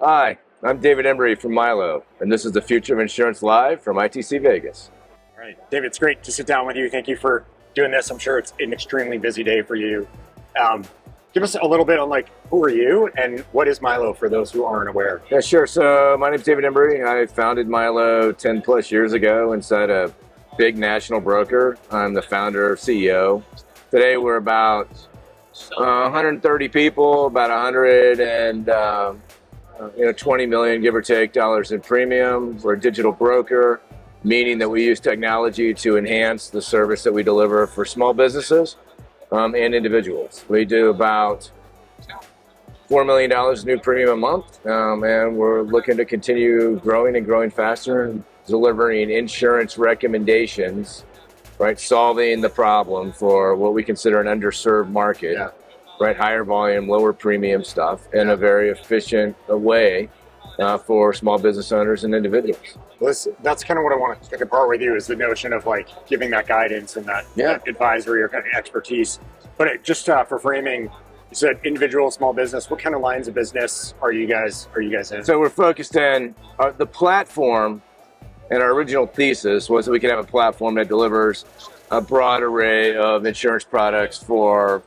Hi, I'm David Embry from Mylo, and this is the Future of Insurance Live from ITC Vegas. All right, David, it's great to sit down with you. Thank you for doing this. I'm sure it's an extremely busy day for you. Give us a little bit on who are you and what is Mylo for those who aren't aware? Yeah, sure. So my name's David Embry. I founded Mylo 10 plus years ago inside a big national broker. I'm the founder, CEO. Today we're about 130 people, about 20 million, give or take, dollars in premium. We're a digital broker, meaning that we use technology to enhance the service that we deliver for small businesses and individuals. We do about $4 million new premium a month, and we're looking to continue growing and growing faster and delivering insurance recommendations, right? Solving the problem for what we consider an underserved market. Yeah. Right, higher volume, lower premium stuff in a very efficient way for small business owners and individuals. Well, that's kind of what I want to take apart with you, is the notion of giving that guidance and that advisory or kind of expertise. But just for framing, you said individual, small business. What kind of lines of business are you guys in? So we're focused in the platform, and our original thesis was that we could have a platform that delivers a broad array of insurance products for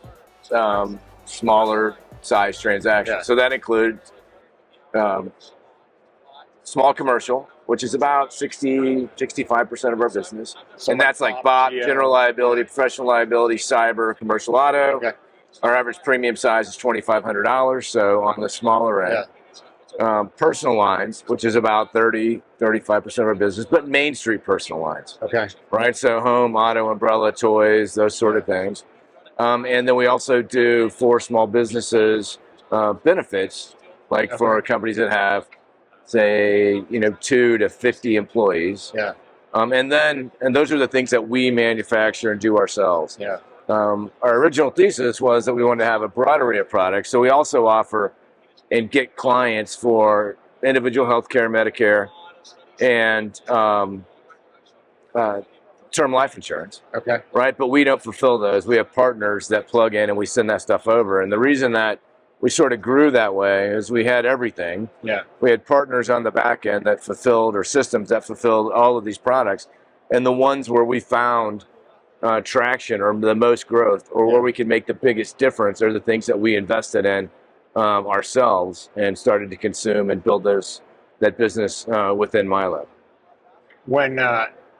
smaller size transactions. Yeah. So that includes small commercial, which is about 65% of our business. So and that's like BOP, general liability, professional liability, cyber, commercial auto. Okay. Our average premium size is $2,500, so on the smaller end. Yeah. Personal lines, which is about 35% of our business, but Main Street personal lines. Okay. Right, so home, auto, umbrella, toys, those sort of things. And then we also do for small businesses benefits, for companies that have, say, 2 to 50 employees. Yeah. And those are the things that we manufacture and do ourselves. Yeah. Our original thesis was that we wanted to have a broad array of products. So we also offer and get clients for individual healthcare, Medicare, and term life insurance. Okay. Right, but we don't fulfill those. We have partners that plug in and we send that stuff over. And the reason that we sort of grew that way is we had everything. Yeah. We had partners on the back end that fulfilled, or systems that fulfilled all of these products. And the ones where we found traction or the most growth, or where we could make the biggest difference, are the things that we invested in ourselves and started to consume and build that business within Mylo. When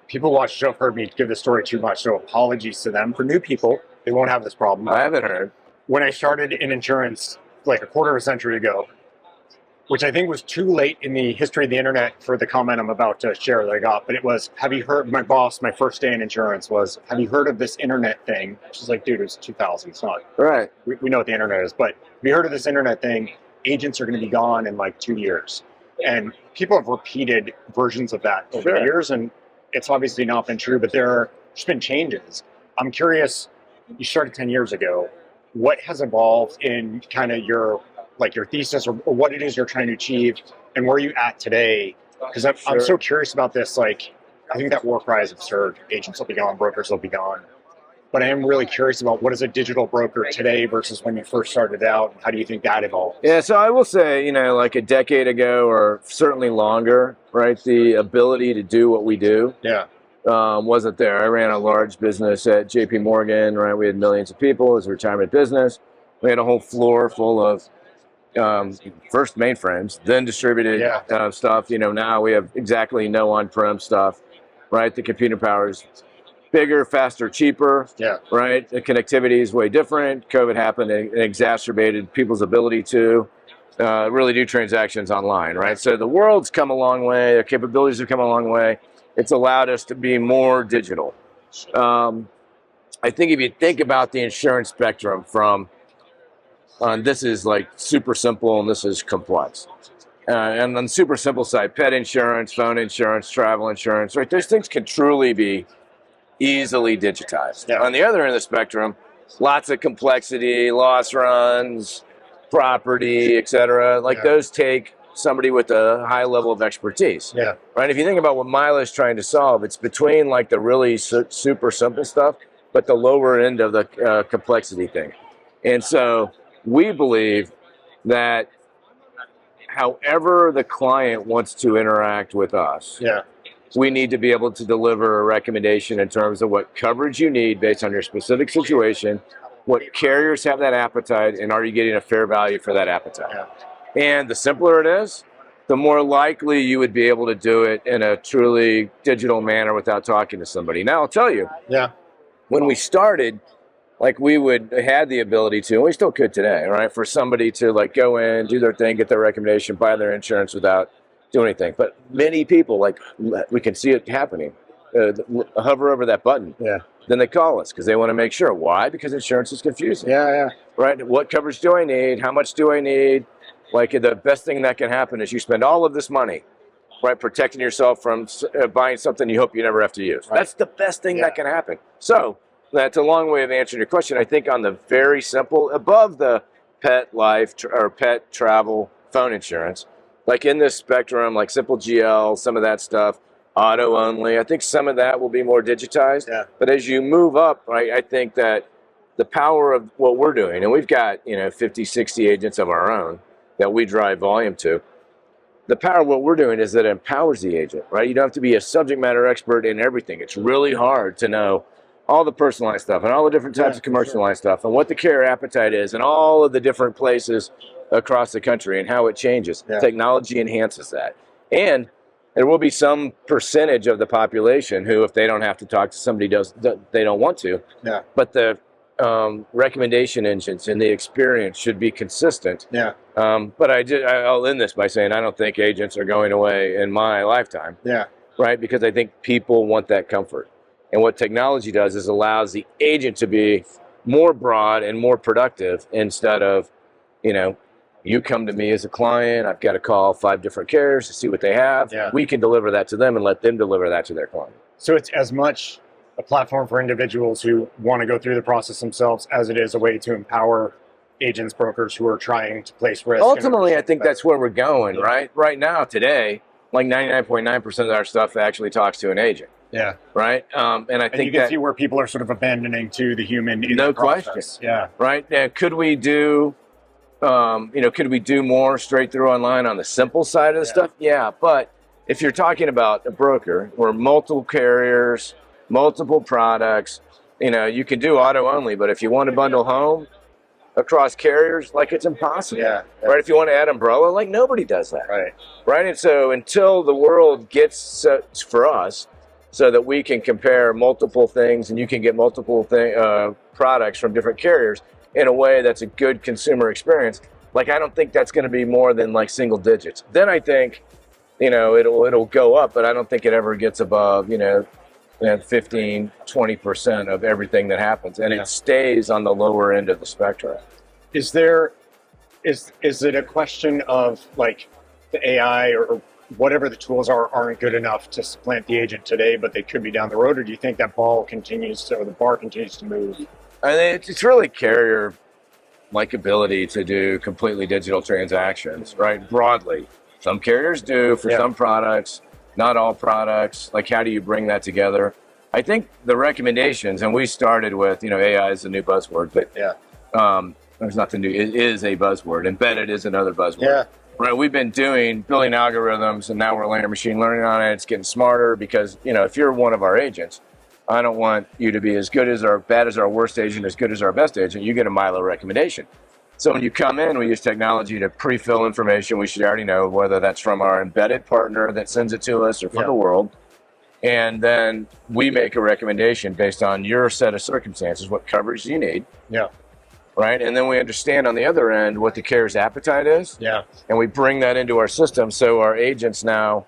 people watch the show have heard me give this story too much, so apologies to them. For new people, they won't have this problem. I haven't heard. When I started in insurance a quarter of a century ago, which I think was too late in the history of the internet for the comment I'm about to share that I got, but it was, have you heard, my boss, my first day in insurance was, have you heard of this internet thing? She's like, dude, it was 2000, it's not. Right. We know what the internet is, but have you heard of this internet thing? Agents are going to be gone in 2 years. And people have repeated versions of that over the years, and it's obviously not been true, but there's been changes. I'm curious, you started 10 years ago. What has evolved in kind of your thesis, or what it is you're trying to achieve, and where are you at today? Because I'm so curious about this. I think that war cry is absurd. Agents will be gone, brokers will be gone. But I am really curious about what is a digital broker today versus when you first started out. How do you think that evolved? Yeah, so I will say, a decade ago, or certainly longer, right, the ability to do what we do wasn't there. I ran a large business at JP Morgan, right? We had millions of people. It was a retirement business. We had a whole floor full of first mainframes, then distributed stuff. Now we have exactly no on-prem stuff, right? The computing power is bigger, faster, cheaper. Yeah. Right. The connectivity is way different. COVID happened and exacerbated people's ability to really do transactions online. Right. So the world's come a long way. Our capabilities have come a long way. It's allowed us to be more digital. I think if you think about the insurance spectrum from this is super simple and this is complex. And on the super simple side, pet insurance, phone insurance, travel insurance, right? Those things can truly be easily digitized. Yeah. On the other end of the spectrum, lots of complexity, loss runs, property, et cetera. Those take somebody with a high level of expertise. Yeah. Right. If you think about what Mylo is trying to solve, it's between the really super simple stuff, but the lower end of the complexity thing. And so we believe that however the client wants to interact with us, we need to be able to deliver a recommendation in terms of what coverage you need based on your specific situation, what carriers have that appetite, and are you getting a fair value for that appetite? And the simpler it is, the more likely you would be able to do it in a truly digital manner without talking to somebody. Now, I'll tell you, when we started, like we had the ability to, and we still could today, right? For somebody to like go in, do their thing, get their recommendation, buy their insurance without doing anything. But many people, like we can see it happening, hover over that button. Then they call us because they want to make sure. Why? Because insurance is confusing. Right? What coverage do I need? How much do I need? Like the best thing that can happen is you spend all of this money, right, protecting yourself from buying something you hope you never have to use. That's the best thing that can happen. So that's a long way of answering your question. I think on the very simple, above the pet life or pet travel phone insurance, like in this spectrum, like simple GL, some of that stuff, auto only, I think some of that will be more digitized. But as you move up, right, I think that the power of what we're doing, and we've got 50, 60 agents of our own that we drive volume to. The power of what we're doing is that it empowers the agent, right? You don't have to be a subject matter expert in everything. It's really hard to know all the personalized stuff and all the different types of commercial line stuff and what the carrier appetite is and all of the different places across the country and how it changes. Technology enhances that. And there will be some percentage of the population who, if they don't have to talk to somebody, they don't want to. But the recommendation engines and the experience should be consistent. But I'll end this by saying I don't think agents are going away in my lifetime. Right? Because I think people want that comfort. And what technology does is allows the agent to be more broad and more productive instead of, you come to me as a client, I've got to call 5 different carriers to see what they have. We can deliver that to them and let them deliver that to their client. So it's as much a platform for individuals who want to go through the process themselves as it is a way to empower agents, brokers who are trying to place risk. Ultimately, I think that's where we're going, right? Right now, today, like 99.9% of our stuff actually talks to an agent. Right? And I think you can see where people are sort of abandoning to the human in no the question. process. Right? Now, could we do, could we do more straight through online on the simple side of the stuff? But if you're talking about a broker or multiple carriers, multiple products, you can do auto only, but if you want to bundle home across carriers, like it's impossible. Right? If you want to add umbrella, like nobody does that. Right? And so until the world gets for us so that we can compare multiple things and you can get multiple products from different carriers in a way that's a good consumer experience, like I don't think that's going to be more than like single digits. Then I think, it'll go up, but I don't think it ever gets above, 15, 20% of everything that happens. And it stays on the lower end of the spectrum. Is it a question of like the AI or whatever the tools aren't good enough to supplant the agent today, but they could be down the road? Or do you think that the bar continues to move? I think it's really carrier like ability to do completely digital transactions, right? Broadly. Some carriers do for some products, not all products. Like, how do you bring that together? I think the recommendations, and we started with, AI is a new buzzword, but there's nothing new. It is a buzzword. Embedded is another buzzword. Right? We've been building algorithms, and now we're layering machine learning on it. It's getting smarter because, if you're one of our agents, I don't want you to be as good as our bad as our worst agent, as good as our best agent. You get a Mylo recommendation. So when you come in, we use technology to pre-fill information. We should already know whether that's from our embedded partner that sends it to us or from the world. And then we make a recommendation based on your set of circumstances, what coverage you need. Right? And then we understand on the other end what the carrier's appetite is. And we bring that into our system so our agents now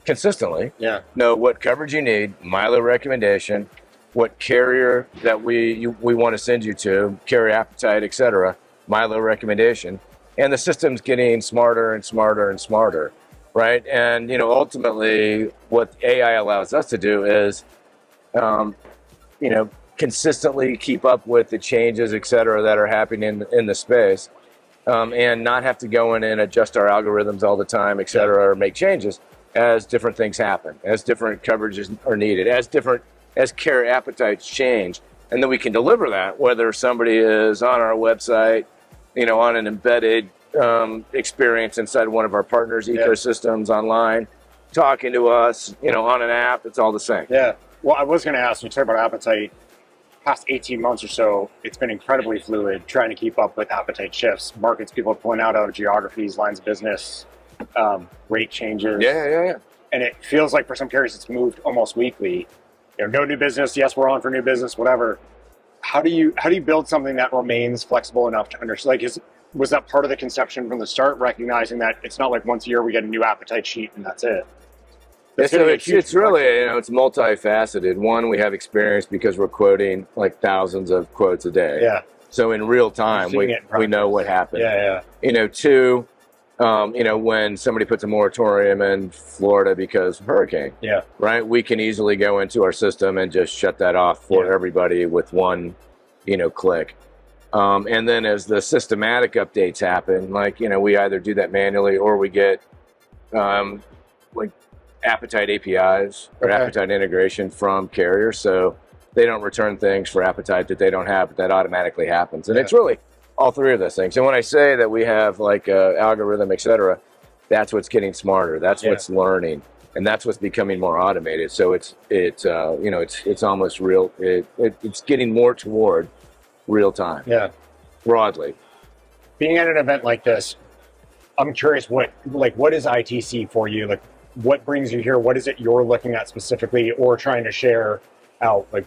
consistently know what coverage you need, Mylo recommendation, what carrier that we want to send you to, carrier appetite, etc., Mylo recommendation. And the system's getting smarter and smarter and smarter, right? And, ultimately what AI allows us to do is, consistently keep up with the changes, etc., that are happening in the space, and not have to go in and adjust our algorithms all the time, etc., or make changes as different things happen, as different coverages are needed, as carrier appetites change. And then we can deliver that, whether somebody is on our website, on an embedded experience inside one of our partners' ecosystems online, talking to us, on an app. It's all the same. Yeah. Well, I was going to ask, you talk about appetite. Past 18 months or so, it's been incredibly fluid, trying to keep up with appetite shifts, markets people are pulling out of, geographies, lines of business, rate changes. Yeah. And it feels like for some carriers it's moved almost weekly. No new business. Yes, we're on for new business. Whatever. How do you build something that remains flexible enough to understand? Like, was that part of the conception from the start, recognizing that it's not like once a year we get a new appetite sheet and that's it? So it's really, it's multifaceted. One, we have experience because we're quoting like thousands of quotes a day. Yeah. So in real time, we know what happened. Yeah. Two, when somebody puts a moratorium in Florida because of hurricane, right? We can easily go into our system and just shut that off for everybody with one, click. And then as the systematic updates happen, we either do that manually or we get appetite APIs or appetite integration from carriers. So they don't return things for appetite that they don't have, but that automatically happens. And it's really all three of those things. And when I say that we have algorithm, et cetera, that's what's getting smarter. That's what's learning. And that's what's becoming more automated. So it's almost real. It's getting more toward real time. Yeah. Broadly. Being at an event like this, I'm curious what is ITC for you? Like, what brings you here? What is it you're looking at specifically or trying to share out? Like,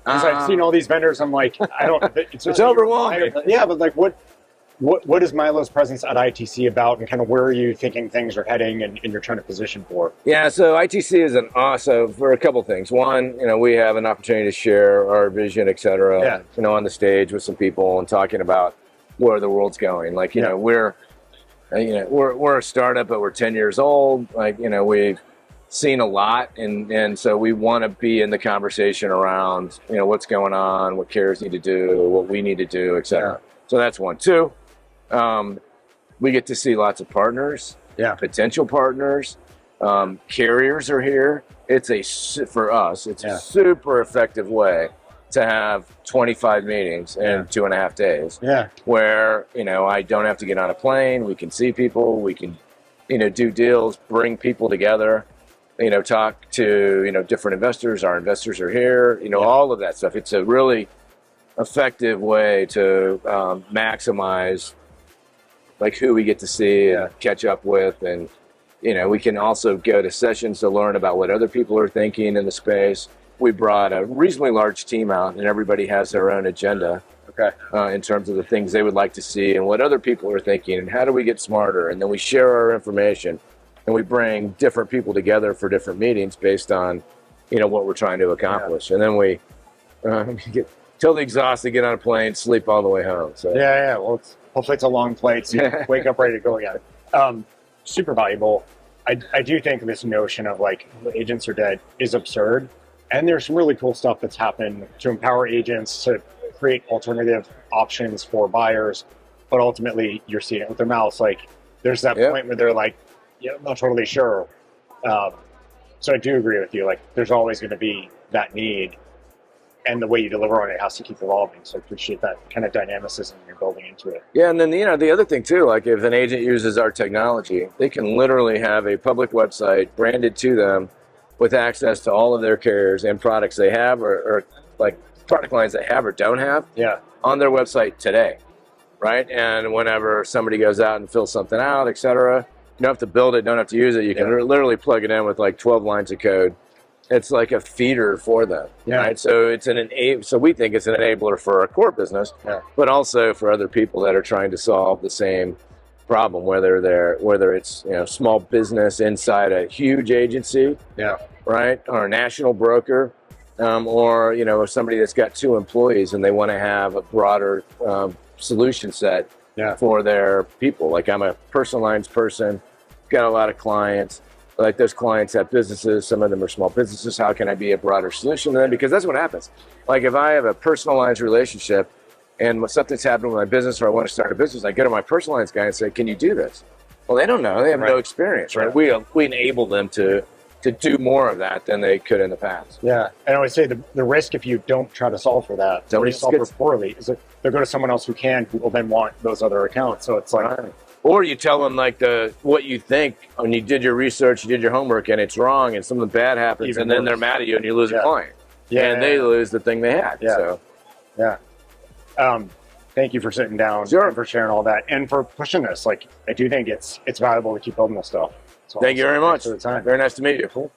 because I've seen all these vendors, I'm like, I don't. It's overwhelming. Yeah, but like, what is Mylo's presence at ITC about, and kind of where are you thinking things are heading, and you're trying to position for? Yeah, so ITC is awesome for a couple things. One, we have an opportunity to share our vision, et cetera, on the stage with some people and talking about where the world's going. Like, we're a startup, but we're 10 years old. We've seen a lot, and so we want to be in the conversation around, what's going on, what carriers need to do, what we need to do, et cetera. So that's one. Two, we get to see lots of partners, potential partners. Carriers are here. For us, it's a super effective way to have 25 meetings in 2.5 days. Where, I don't have to get on a plane. We can see people. We can, do deals, bring people together, talk to, different investors. Our investors are here, all of that stuff. It's a really effective way to maximize who we get to see and catch up with. And, we can also go to sessions to learn about what other people are thinking in the space. We brought a reasonably large team out, and everybody has their own agenda in terms of the things they would like to see and what other people are thinking and how do we get smarter. And then we share our information, and we bring different people together for different meetings based on, what we're trying to accomplish. And then we get totally exhausted, get on a plane, sleep all the way home. So Well, hopefully it's a long flight, so you wake up ready to go again. Super valuable. I do think this notion of agents are dead is absurd. And there's some really cool stuff that's happened to empower agents to create alternative options for buyers. But ultimately, you're seeing it with their mouths. There's that point where they're like, I'm not totally sure. So I do agree with you. There's always going to be that need. And the way you deliver on it has to keep evolving. So I appreciate that kind of dynamicism you're building into it. Yeah, and then, the other thing, too, if an agent uses our technology, they can literally have a public website branded to them with access to all of their carriers and products they have or product lines they have or don't have on their website today, right? And whenever somebody goes out and fills something out, et cetera, you don't have to build it, don't have to use it. You can literally plug it in with 12 lines of code. It's like a feeder for them, right? So so we think it's an enabler for our core business, but also for other people that are trying to solve the same problem, whether it's small business inside a huge agency, right, or a national broker, or somebody that's got 2 employees and they want to have a broader solution set for their people. I'm a personal lines person, got a lot of clients. Those clients have businesses, some of them are small businesses. How can I be a broader solution to them? Because that's what happens. If I have a personal lines relationship and something's happening with my business or I want to start a business, I go to my personal lines guy and say, can you do this? Well, they don't know. They have no experience, right? We enable them to to do more of that than they could in the past. Yeah, and I always say the risk if you don't try to solve for that, Somebody or you solve for poorly, is that they'll go to someone else who can, who will then want those other accounts. So it's like, or you tell them like what you think when you did your research, you did your homework, and it's wrong, and something bad happens, Even and then worse. they're mad at you, and you lose a client, yeah, they lose the thing they had. Yeah. So yeah. Thank you for sitting down, Sure. and for sharing all that, and for pushing this. Like, I do think it's valuable to keep building this stuff. So thank you very much. Thanks for the time. Very nice to meet you. Cool.